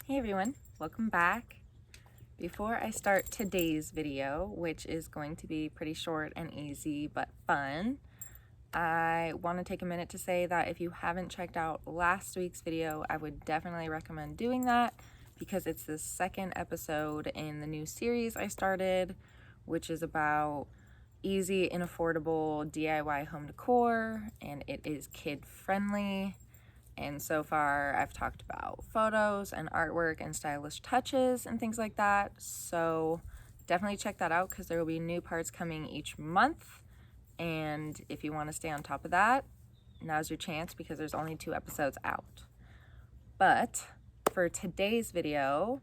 Hey everyone, welcome back. Before I start today's video, which is going to be pretty short and easy but fun, I want to take a minute to say that if you haven't checked out last week's video, I would definitely recommend doing that because it's the second episode in the new series I started, which is about easy and affordable DIY home decor, and it is kid friendly. And so far I've talked about photos and artwork and stylish touches and things like that. So definitely check that out because there will be new parts coming each month. And if you want to stay on top of that, now's your chance because there's only 2 episodes out. But for today's video,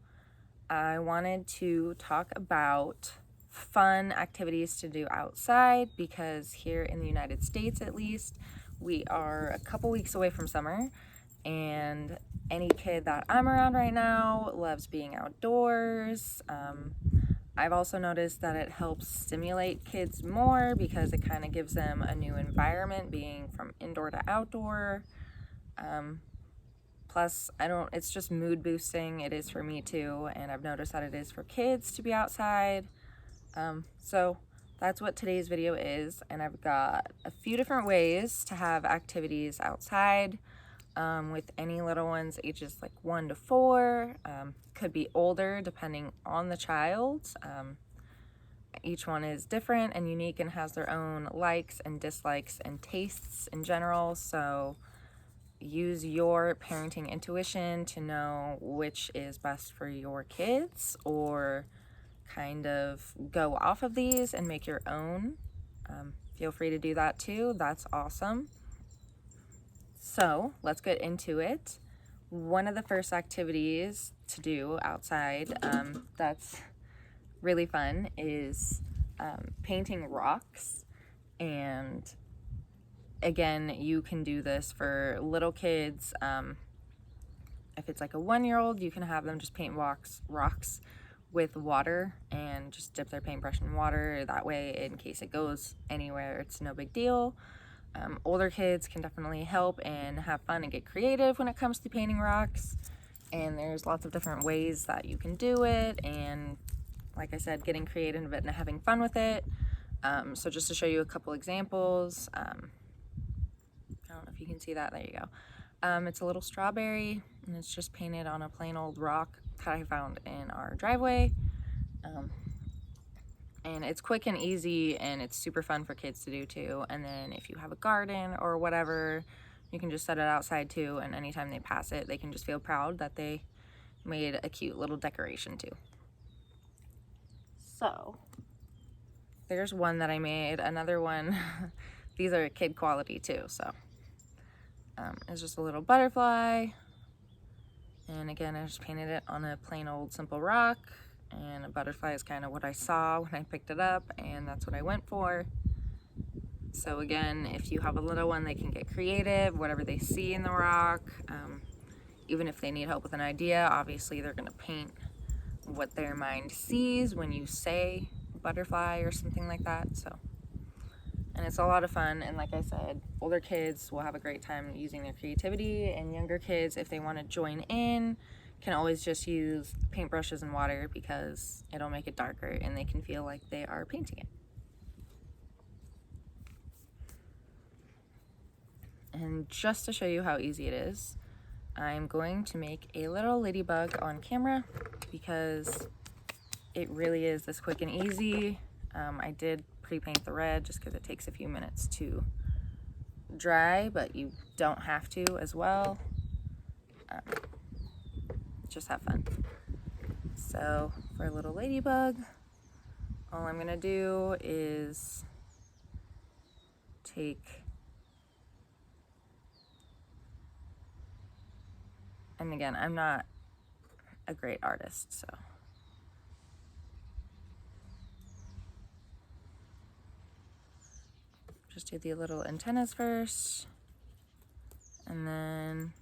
I wanted to talk about fun activities to do outside because here in the United States, at least, we are a couple weeks away from summer, and any kid that I'm around right now loves being outdoors. I've also noticed that it helps stimulate kids more because it kind of gives them a new environment being from indoor to outdoor. Plus, it's just mood boosting. It is for me too, and I've noticed that it is for kids to be outside. So that's what today's video is, and I've got a few different ways to have activities outside with any little ones ages like 1 to 4. Could be older depending on the child. Each one is different and unique and has their own likes and dislikes and tastes in general, so use your parenting intuition to know which is best for your kids, or kind of go off of these and make your own. Feel free to do that too. That's awesome. So let's get into it. One of the first activities to do outside that's really fun is painting rocks. And again, you can do this for little kids. If it's like a 1-year-old, you can have them just paint rocks with water and just dip their paintbrush in water. That way, in case it goes anywhere, it's no big deal. Older kids can definitely help and have fun and get creative when it comes to painting rocks. And there's lots of different ways that you can do it. And like I said, getting creative and having fun with it. So just to show you a couple examples, I don't know if you can see that. There you go. It's a little strawberry, and it's just painted on a plain old rock that I found in our driveway. And it's quick and easy, and it's super fun for kids to do too. And then if you have a garden or whatever, you can just set it outside too, and anytime they pass it, they can just feel proud that they made a cute little decoration too. So there's one that I made. Another one, these are kid quality too, so it's just a little butterfly. And again, I just painted it on a plain old simple rock, and a butterfly is kind of what I saw when I picked it up, and that's what I went for. So again, if you have a little one, they can get creative, whatever they see in the rock. Even if they need help with an idea, obviously they're going to paint what their mind sees when you say butterfly or something like that. And it's a lot of fun, and like I said, older kids will have a great time using their creativity, and younger kids, if they want to join in, can always just use paintbrushes and water because it'll make it darker and they can feel like they are painting it. And just to show you how easy it is, I'm going to make a little ladybug on camera because it really is this quick and easy. I did pre-paint the red just because it takes a few minutes to dry, but you don't have to as well. Just have fun. So for a little ladybug, all I'm gonna do is and again, I'm not a great artist, so just do the little antennas first, and then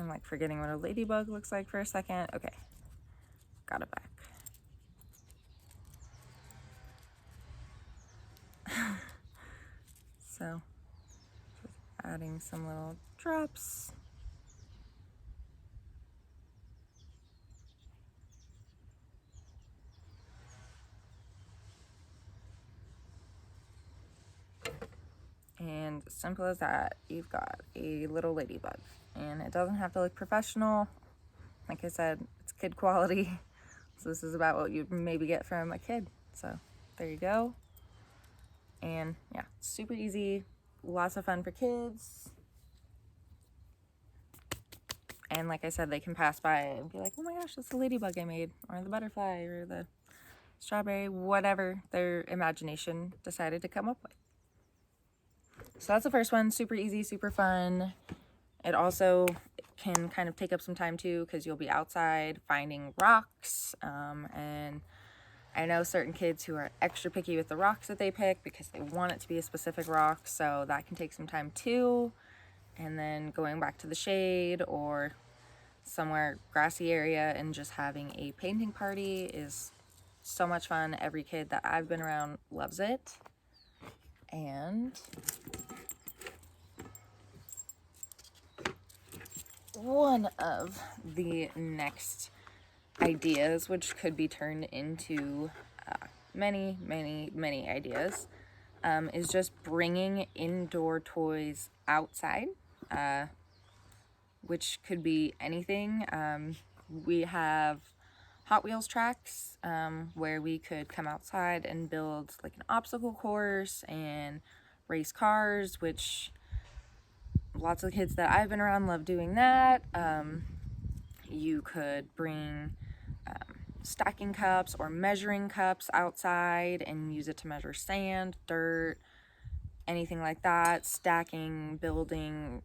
I'm like forgetting what a ladybug looks like for a second. Okay, got it back. So, just adding some little drops. And simple as that, you've got a little ladybug. And it doesn't have to look professional. Like I said, it's kid quality. So this is about what you'd maybe get from a kid. So there you go. And yeah, super easy, lots of fun for kids. And like I said, they can pass by and be like, oh my gosh, that's the ladybug I made, or the butterfly, or the strawberry, whatever their imagination decided to come up with. So that's the first one, super easy, super fun. It also can kind of take up some time too, because you'll be outside finding rocks. And I know certain kids who are extra picky with the rocks that they pick because they want it to be a specific rock. So that can take some time too. And then going back to the shade or somewhere grassy area and just having a painting party is so much fun. Every kid that I've been around loves it. And one of the next ideas, which could be turned into many ideas, is just bringing indoor toys outside, which could be anything. We have Hot Wheels tracks where we could come outside and build like an obstacle course and race cars, which lots of kids that I've been around love doing that. You could bring stacking cups or measuring cups outside and use it to measure sand, dirt, anything like that. Stacking, building,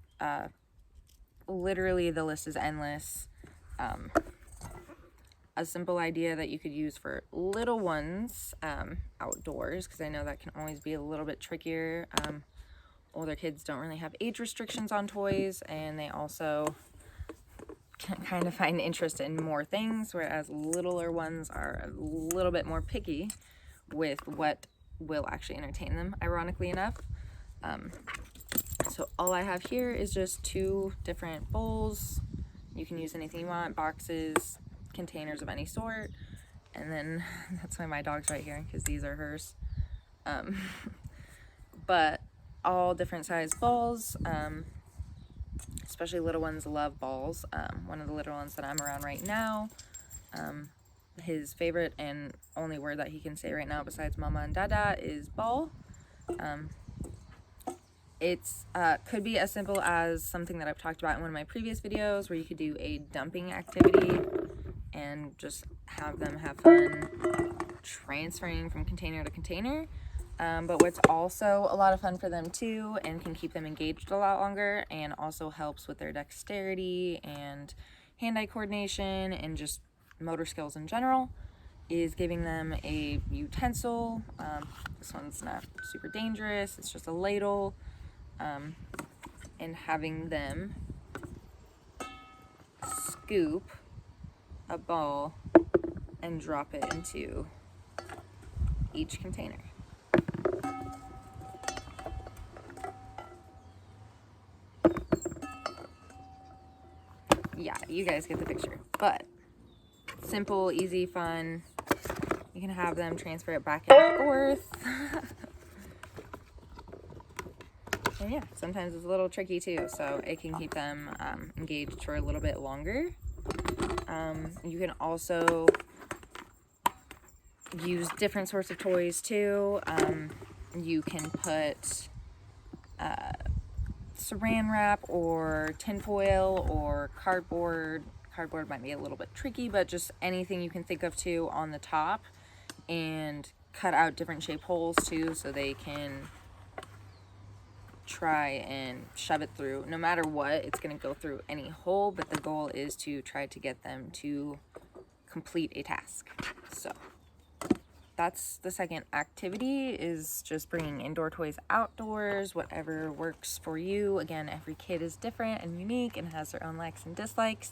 literally the list is endless. A simple idea that you could use for little ones outdoors, because I know that can always be a little bit trickier. Older kids don't really have age restrictions on toys, and they also can kind of find interest in more things, whereas littler ones are a little bit more picky with what will actually entertain them, ironically enough. So all I have here is just 2 different bowls. You can use anything you want, boxes, containers of any sort. And then that's why my dog's right here, because these are hers. But all different size balls, especially little ones love balls. One of the little ones that I'm around right now, his favorite and only word that he can say right now besides mama and dada is ball. It's could be as simple as something that I've talked about in one of my previous videos, where you could do a dumping activity and just have them have fun transferring from container to container. But what's also a lot of fun for them too, and can keep them engaged a lot longer, and also helps with their dexterity and hand-eye coordination and just motor skills in general, is giving them a utensil. This one's not super dangerous, it's just a ladle, and having them scoop a ball and drop it into each container. Yeah, you guys get the picture. But simple, easy, fun. You can have them transfer it back and forth. And yeah, sometimes it's a little tricky too, so it can keep them engaged for a little bit longer. You can also use different sorts of toys too. You can put saran wrap or tinfoil or cardboard. Cardboard might be a little bit tricky, but just anything you can think of too on the top, and cut out different shape holes too, so they can try and shove it through. No matter what, it's going to go through any hole, but the goal is to try to get them to complete a task. So that's the second activity, is just bringing indoor toys outdoors, whatever works for you. Again, every kid is different and unique and has their own likes and dislikes.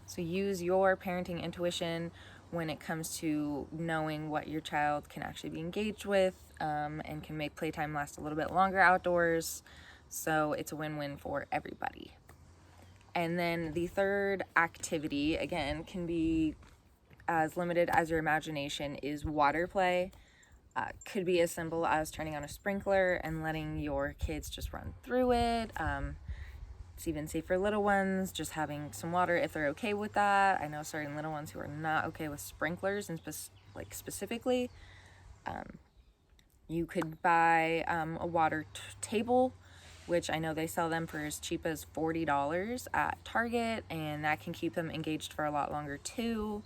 So use your parenting intuition when it comes to knowing what your child can actually be engaged with, and can make playtime last a little bit longer outdoors. So it's a win-win for everybody. And then the third activity, again, can be as limited as your imagination, is water play. Could be as simple as turning on a sprinkler and letting your kids just run through it. It's even safe for little ones, just having some water if they're okay with that. I know certain little ones who are not okay with sprinklers, and specifically. You could buy a water table, which I know they sell them for as cheap as $40 at Target, and that can keep them engaged for a lot longer too.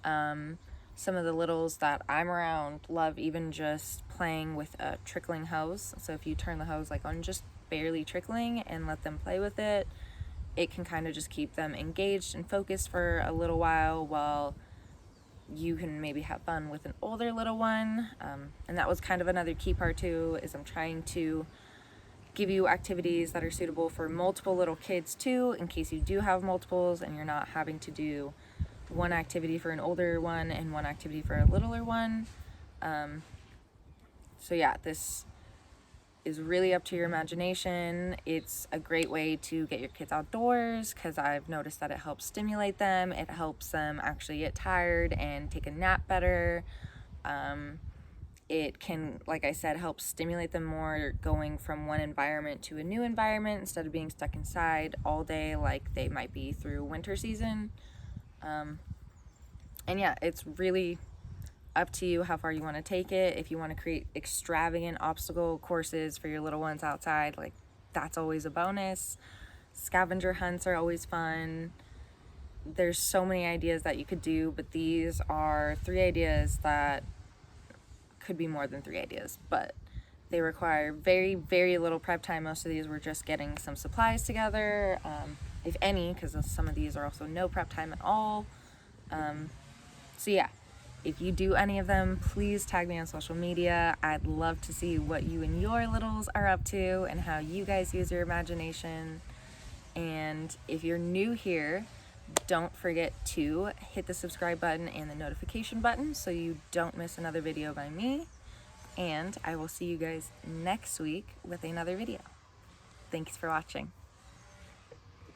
Some of the littles that I'm around love even just playing with a trickling hose. So if you turn the hose like on just barely trickling and let them play with it, it can kind of just keep them engaged and focused for a little while you can maybe have fun with an older little one. And that was kind of another key part too, is I'm trying to give you activities that are suitable for multiple little kids too, in case you do have multiples and you're not having to do one activity for an older one and one activity for a littler one. So yeah, this is really up to your imagination. It's a great way to get your kids outdoors, because I've noticed that it helps stimulate them. It helps them actually get tired and take a nap better. It can, like I said, help stimulate them more, going from one environment to a new environment instead of being stuck inside all day like they might be through winter season. And yeah, it's really up to you how far you want to take it. If you want to create extravagant obstacle courses for your little ones outside, like, that's always a bonus. Scavenger hunts are always fun. There's so many ideas that you could do, but these are 3 ideas that could be more than 3 ideas, but they require very, very little prep time. Most of these were just getting some supplies together, if any, because some of these are also no prep time at all. So yeah, if you do any of them, please tag me on social media. I'd love to see what you and your littles are up to and how you guys use your imagination. And if you're new here, don't forget to hit the subscribe button and the notification button so you don't miss another video by me. And I will see you guys next week with another video. Thanks for watching.